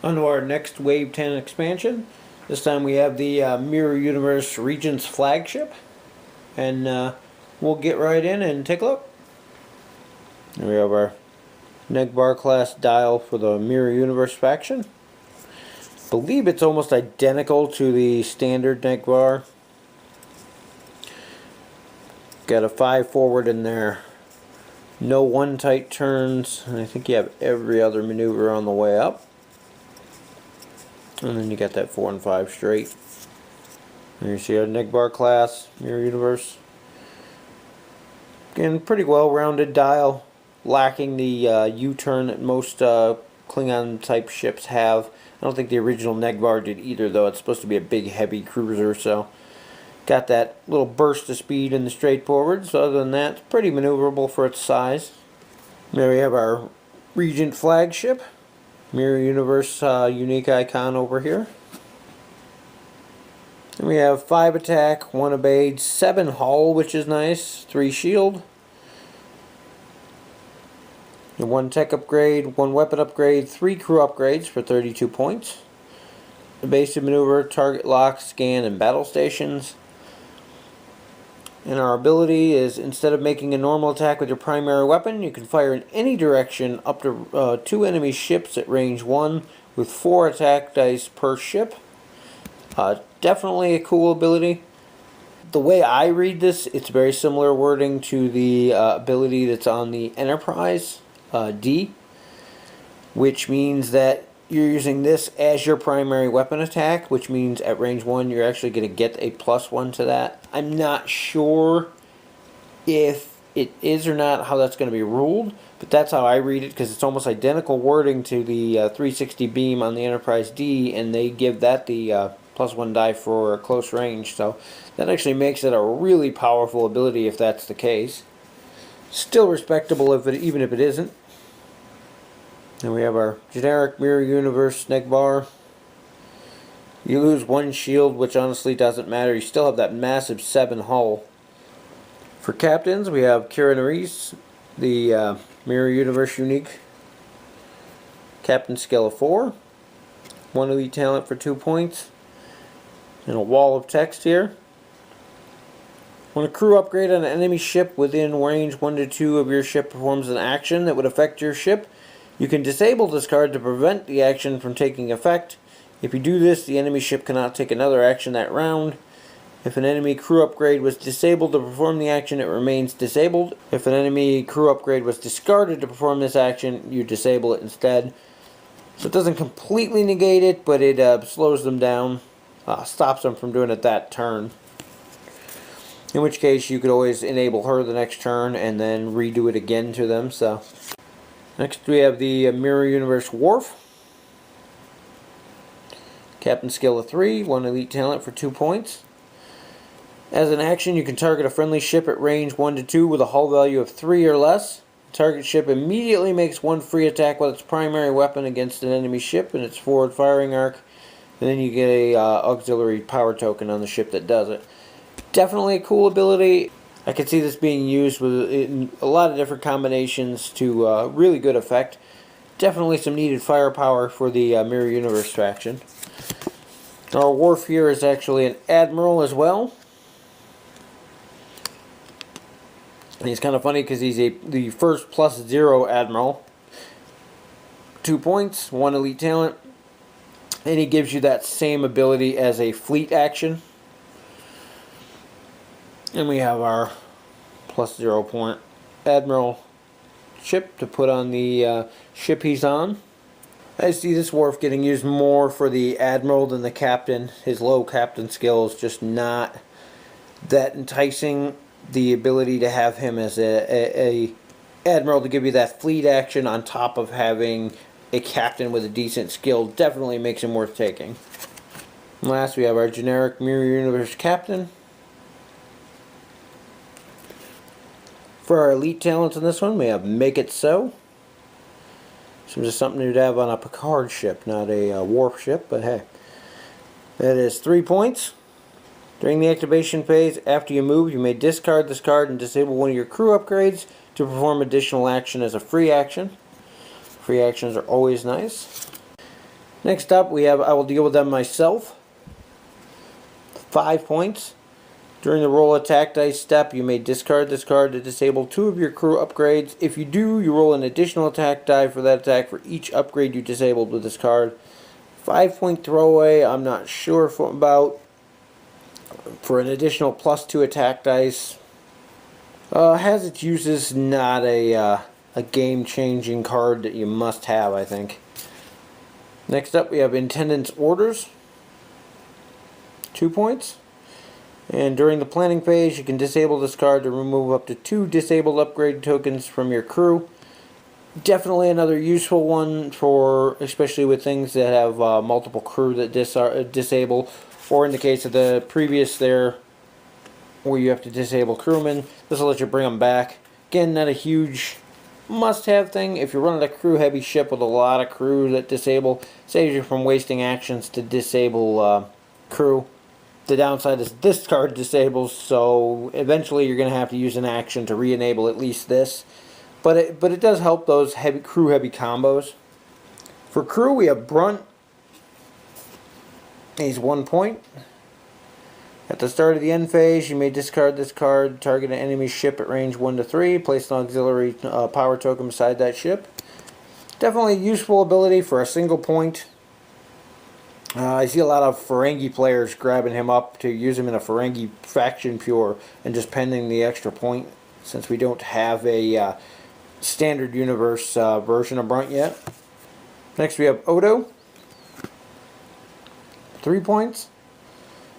On to our next Wave 10 expansion. This time we have the Mirror Universe Regents Flagship. And we'll get right in and take a look. Here we have our Negbar class dial for the Mirror Universe faction. I believe it's almost identical to the standard Negbar. Got a 5 forward in there. No one tight turns. And I think you have every other maneuver on the way up. And then you got that 4 and 5 straight. Here you see our Negbar class, Mirror Universe. Again, pretty well rounded dial. Lacking the U-turn that most Klingon type ships have. I don't think the original Negbar did either, though. It's supposed to be a big heavy cruiser, so got that little burst of speed in the straight forward. So other than that, it's pretty maneuverable for its size. There we have our Regent flagship. Mirror Universe unique icon over here. And we have 5 attack, 1 evade, 7 hull, which is nice, 3 shield. 1 tech upgrade, 1 weapon upgrade, 3 crew upgrades for 32 points. Evasive maneuver, target lock, scan, and battle stations. And our ability is, instead of making a normal attack with your primary weapon, you can fire in any direction up to 2 enemy ships at range 1 with 4 attack dice per ship. Definitely a cool ability. The way I read this, it's very similar wording to the ability that's on the Enterprise D, which means that you're using this as your primary weapon attack, which means at range 1 you're actually going to get a +1 to that. I'm not sure if it is or not how that's going to be ruled, but that's how I read it, because it's almost identical wording to the 360 beam on the Enterprise D, and they give that the +1 die for close range, so that actually makes it a really powerful ability if that's the case. Still respectable even if it isn't. Then we have our generic Mirror Universe Negbar. You lose 1 shield, which honestly doesn't matter. You still have that massive 7 hull. For captains, we have Kira Nerys, the Mirror Universe unique. Captain skill of 4. 1 elite talent for 2 points. And a wall of text here. When a crew upgrade on an enemy ship within range 1 to 2 of your ship performs an action that would affect your ship, you can disable this card to prevent the action from taking effect. If you do this, the enemy ship cannot take another action that round. If an enemy crew upgrade was disabled to perform the action, it remains disabled. If an enemy crew upgrade was discarded to perform this action, you disable it instead. So it doesn't completely negate it, but it slows them down, stops them from doing it that turn. In which case, you could always enable her the next turn and then redo it again to them. So next we have the Mirror Universe Worf. Captain skill of 3, 1 elite talent for 2 points. As an action, you can target a friendly ship at range 1 to 2 with a hull value of 3 or less. The target ship immediately makes 1 free attack with its primary weapon against an enemy ship in its forward firing arc. And then you get a auxiliary power token on the ship that does it. Definitely a cool ability. I could see this being used in a lot of different combinations to really good effect. Definitely some needed firepower for the Mirror Universe faction. Our Worf here is actually an Admiral as well. And he's kind of funny because he's the first +0 Admiral. 2 points, 1 elite talent. And he gives you that same ability as a fleet action. And we have our +0 point Admiral ship to put on the ship he's on. I see this Worf getting used more for the Admiral than the Captain. His low Captain skill is just not that enticing. The ability to have him as a Admiral to give you that fleet action on top of having a Captain with a decent skill definitely makes him worth taking. And last we have our generic Mirror Universe Captain. For our elite talents in this one, we have Make It So. Seems just something to have on a Picard ship, not a Worf ship, but hey. That is 3 points. During the activation phase, after you move, you may discard this card and disable one of your crew upgrades to perform additional action as a free action. Free actions are always nice. Next up, we have I will deal with them myself. 5 points. During the roll attack dice step, you may discard this card to disable 2 of your crew upgrades. If you do, you roll an additional attack die for that attack for each upgrade you disabled with this card. 5-point throwaway, I'm not sure about. For an additional +2 attack dice. Has its uses, not a game-changing card that you must have, I think. Next up, we have Intendant's Orders. 2 points. And during the planning phase, you can disable this card to remove up to 2 disabled upgrade tokens from your crew. Definitely another useful one for, especially with things that have multiple crew that disable, or in the case of the previous there, where you have to disable crewmen. This will let you bring them back. Again, not a huge must-have thing. If you're running a crew-heavy ship with a lot of crew that disable, saves you from wasting actions to disable crew. The downside is this card disables, so eventually you're going to have to use an action to re-enable at least this. But it does help those crew-heavy combos. For crew, we have Brunt. He's 1 point. At the start of the end phase, you may discard this card, target an enemy ship at range 1 to 3, place an auxiliary power token beside that ship. Definitely a useful ability for a single point. I see a lot of Ferengi players grabbing him up to use him in a Ferengi faction pure and just pending the extra point, since we don't have a standard universe version of Brunt yet. Next we have Odo. 3 points.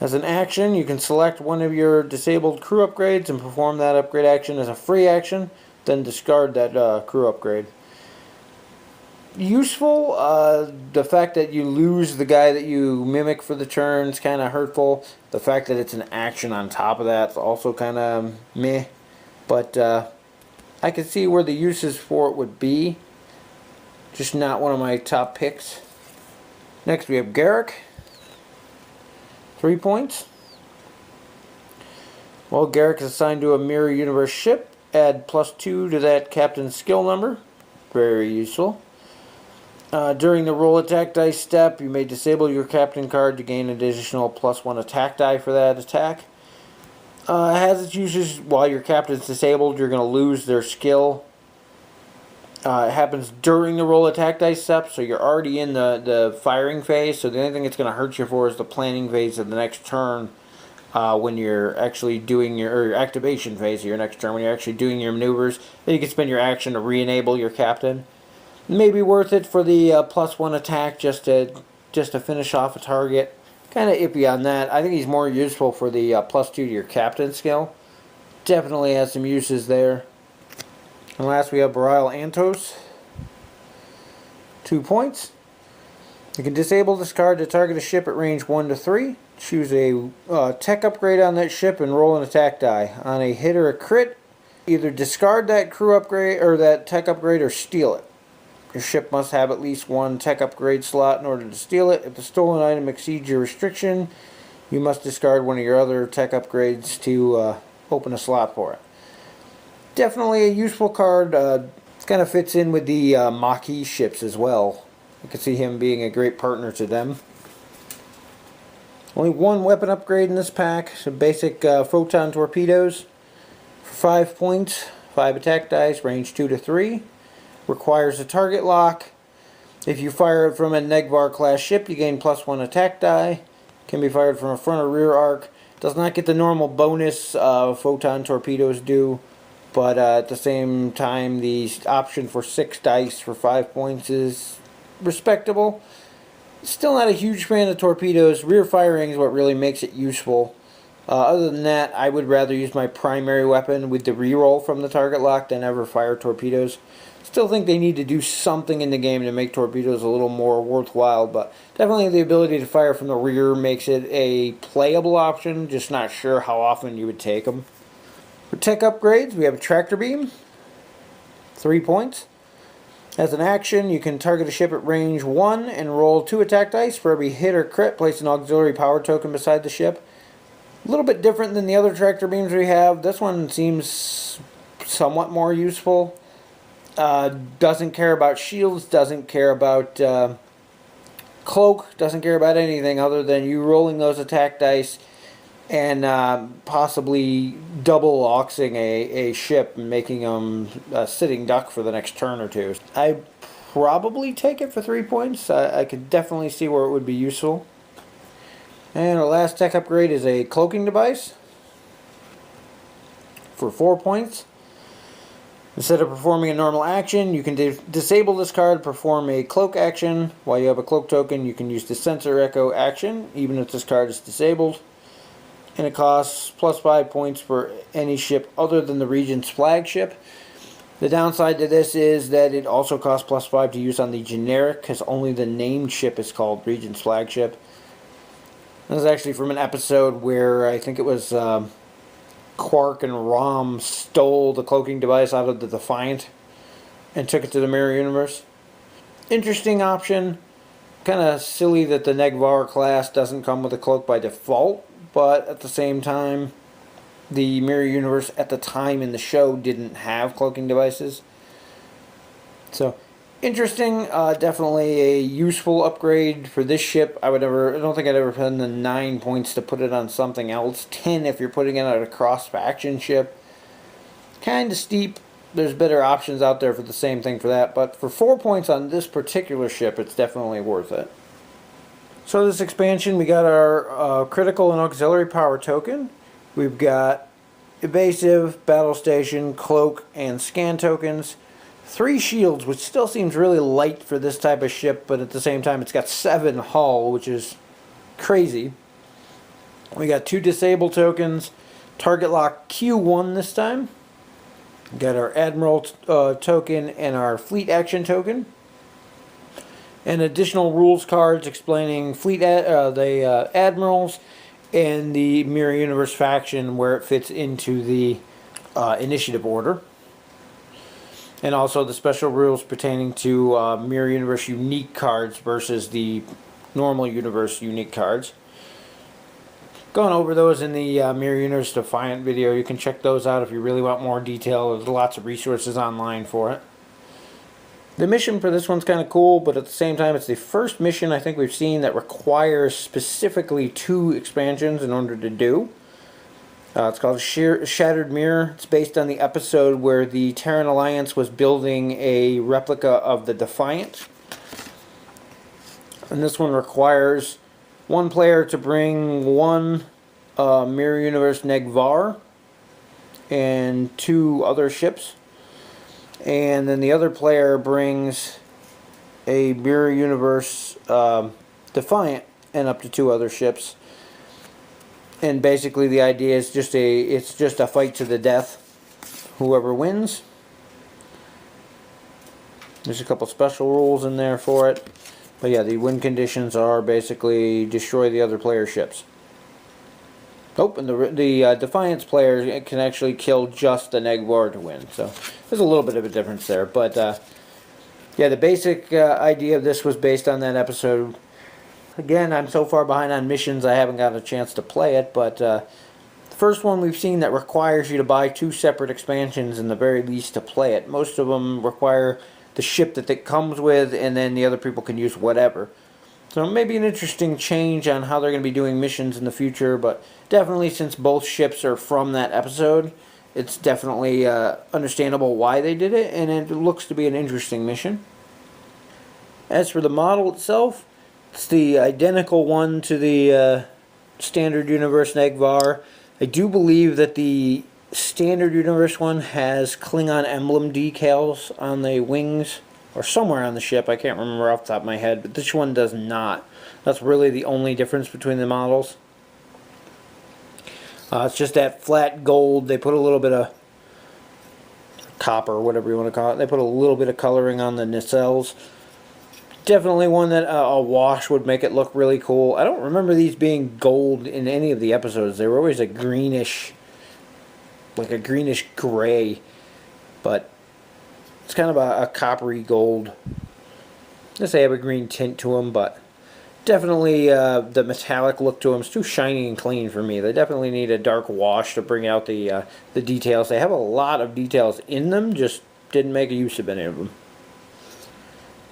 As an action, you can select one of your disabled crew upgrades and perform that upgrade action as a free action, then discard that crew upgrade. Useful. The fact that you lose the guy that you mimic for the turn is kind of hurtful. The fact that it's an action on top of that is also kind of meh. But I can see where the uses for it would be. Just not one of my top picks. Next we have Garrick. 3 points. Well, Garrick is assigned to a mirror universe ship. Add +2 to that captain's skill number. Very useful. During the roll attack dice step, you may disable your captain card to gain an additional +1 attack die for that attack. Has its uses while your captain's disabled, you're going to lose their skill. It happens during the roll attack dice step, so you're already in the firing phase, so the only thing it's going to hurt you for is the planning phase of the next turn, when you're actually doing your activation phase of your next turn, when you're actually doing your maneuvers. Then you can spend your action to re-enable your captain. Maybe worth it for the +1 attack just to finish off a target. Kind of iffy on that. I think he's more useful for the +2 to your captain skill. Definitely has some uses there. And last we have Baral Antos. 2 points. You can disable this card to target a ship at range 1 to 3. Choose a tech upgrade on that ship and roll an attack die. On a hit or a crit, either discard that crew upgrade or that tech upgrade or steal it. Your ship must have at least 1 tech upgrade slot in order to steal it. If the stolen item exceeds your restriction, you must discard one of your other tech upgrades to open a slot for it. Definitely a useful card. Kind of fits in with the Maquis ships as well. You can see him being a great partner to them. Only 1 weapon upgrade in this pack. Some basic Photon Torpedoes for 5 points. 5 attack dice, range 2 to 3. Requires a target lock. If you fire it from a Negvar class ship, you gain +1 attack die. Can be fired from a front or rear arc. Does not get the normal bonus Photon Torpedoes do. But at the same time, the option for 6 dice for 5 points is respectable. Still not a huge fan of torpedoes. Rear firing is what really makes it useful. Other than that, I would rather use my primary weapon with the reroll from the target lock than ever fire torpedoes. Still think they need to do something in the game to make torpedoes a little more worthwhile, but definitely the ability to fire from the rear makes it a playable option. Just not sure how often you would take them. For tech upgrades, we have a tractor beam, 3 points. As an action, you can target a ship at range 1 and roll 2 attack dice. For every hit or crit, place an auxiliary power token beside the ship. A little bit different than the other tractor beams we have. This one seems somewhat more useful. Doesn't care about shields, doesn't care about Cloak doesn't care about anything other than you rolling those attack dice and possibly double oxing a ship and making them a sitting duck for the next turn or two. I probably take it for 3 points. I could definitely see where it would be useful. And our last tech upgrade is a cloaking device for 4 points. Instead of performing a normal action, you can disable this card, perform a cloak action. While you have a cloak token, you can use the sensor echo action, even if this card is disabled. And it costs plus 5 points for any ship other than the Regent's flagship. The downside to this is that it also costs plus 5 to use on the generic, because only the named ship is called Regent's flagship. This is actually from an episode where I think it was Quark and Rom stole the cloaking device out of the Defiant and took it to the mirror universe. Interesting option. Kind of silly that the Negvar class doesn't come with a cloak by default, but at the same time, the mirror universe at the time in the show didn't have cloaking devices. So, interesting. Definitely a useful upgrade for this ship. I don't think I'd ever put in the 9 points to put it on something else. 10 if you're putting it on a cross-faction ship. Kind of steep. There's better options out there for the same thing for that. But for 4 points on this particular ship, it's definitely worth it. So this expansion, we got our critical and auxiliary power token. We've got evasive, battle station, cloak, and scan tokens. 3 shields, which still seems really light for this type of ship, but at the same time it's got 7 hull, which is crazy. We got 2 disable tokens, target lock Q1 this time. We got our admiral token and our fleet action token. And additional rules cards explaining the admirals and the Mirror Universe faction where it fits into the initiative order. And also the special rules pertaining to Mirror Universe unique cards versus the normal universe unique cards. Going over those in the Mirror Universe Defiant video. You can check those out if you really want more detail. There's lots of resources online for it. The mission for this one's kind of cool, but at the same time it's the first mission I think we've seen that requires specifically 2 expansions in order to do. It's called Shattered Mirror. It's based on the episode where the Terran Alliance was building a replica of the Defiant. And this one requires 1 player to bring 1 Mirror Universe Negvar and 2 other ships. And then the other player brings a Mirror Universe Defiant and up to 2 other ships. And basically the idea is it's just a fight to the death. Whoever wins. There's a couple special rules in there for it. But yeah, the win conditions are basically destroy the other player's ships. Oh, and the Defiance player can actually kill just the Negvar to win. So there's a little bit of a difference there. But yeah, the basic idea of this was based on that episode. Again, I'm so far behind on missions I haven't got a chance to play it. But the first one we've seen that requires you to buy 2 separate expansions in the very least to play it. Most of them require the ship that it comes with, and then the other people can use whatever. So maybe an interesting change on how they're going to be doing missions in the future, but definitely since both ships are from that episode, it's definitely understandable why they did it, and it looks to be an interesting mission. As for the model itself, it's the identical one to the Standard Universe Negvar. I do believe that the Standard Universe one has Klingon emblem decals on the wings, or somewhere on the ship. I can't remember off the top of my head, but this one does not. That's really the only difference between the models. It's just that flat gold. They put a little bit of copper, whatever you want to call it. They put a little bit of coloring on the nacelles. Definitely one that a wash would make it look really cool. I don't remember these being gold in any of the episodes. They were always a greenish, like a greenish gray, but it's kind of a coppery gold. I guess they have a green tint to them, but definitely the metallic look to them is too shiny and clean for me. They definitely need a dark wash to bring out the details. They have a lot of details in them, just didn't make a use of any of them.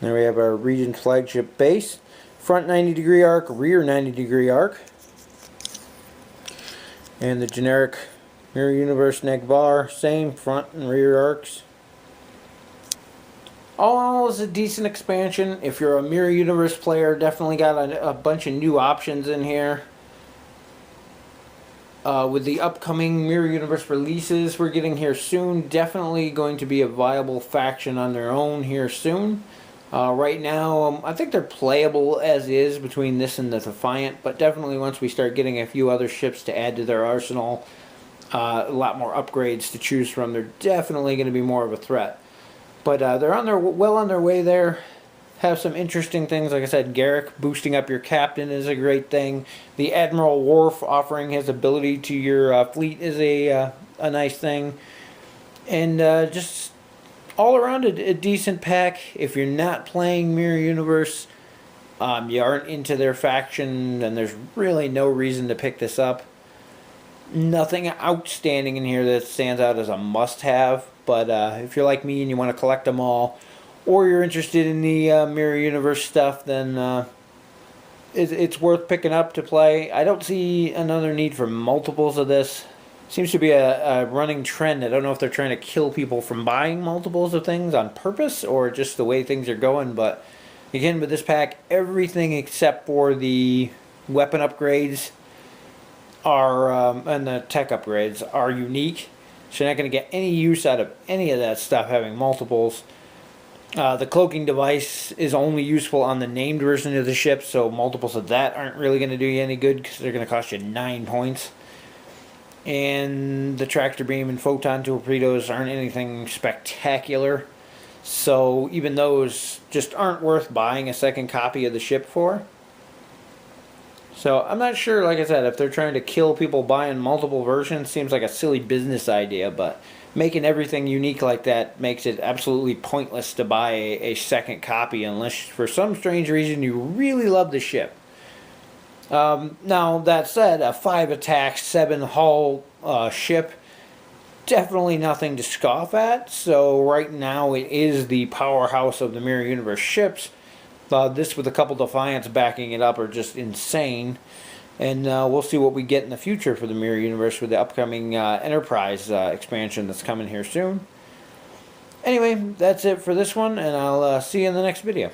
There we have our Regent flagship base. front 90-degree arc, rear 90-degrey arc, and the generic Mirror Universe neck bar, same front and rear arcs. All in all, is a decent expansion. If you're a Mirror Universe player, definitely got a bunch of new options in here. With the upcoming Mirror Universe releases we're getting here soon, definitely going to be a viable faction on their own here soon. Right now, I think they're playable as is between this and the Defiant, but definitely once we start getting a few other ships to add to their arsenal, a lot more upgrades to choose from, they're definitely going to be more of a threat. But they're well on their way there. Have some interesting things. Like I said, Garrick boosting up your captain is a great thing. The Admiral Worf offering his ability to your fleet is a nice thing. And just all around a decent pack. If you're not playing Mirror Universe, you aren't into their faction, then there's really no reason to pick this up. Nothing outstanding in here that stands out as a must-have, but if you're like me and you want to collect them all, or you're interested in the Mirror Universe stuff, then it's worth picking up to play. I don't see another need for multiples of this. Seems to be a running trend. I don't know if they're trying to kill people from buying multiples of things on purpose or just the way things are going, but again, with this pack, everything except for the weapon upgrades and the tech upgrades are unique, so you're not going to get any use out of any of that stuff having multiples. The cloaking device is only useful on the named version of the ship, so multiples of that aren't really going to do you any good because they're going to cost you 9 points. And the tractor beam and photon torpedoes aren't anything spectacular, so even those just aren't worth buying a second copy of the ship for. So I'm not sure, like I said, if they're trying to kill people buying multiple versions. Seems like a silly business idea, but making everything unique like that makes it absolutely pointless to buy a second copy unless for some strange reason you really love the ship. Now, that said, a 5 attack, 7 hull ship, definitely nothing to scoff at. So right now it is the powerhouse of the Mirror Universe ships. This with a couple Defiants backing it up are just insane. And we'll see what we get in the future for the Mirror Universe with the upcoming Enterprise expansion that's coming here soon. Anyway, that's it for this one, and I'll see you in the next video.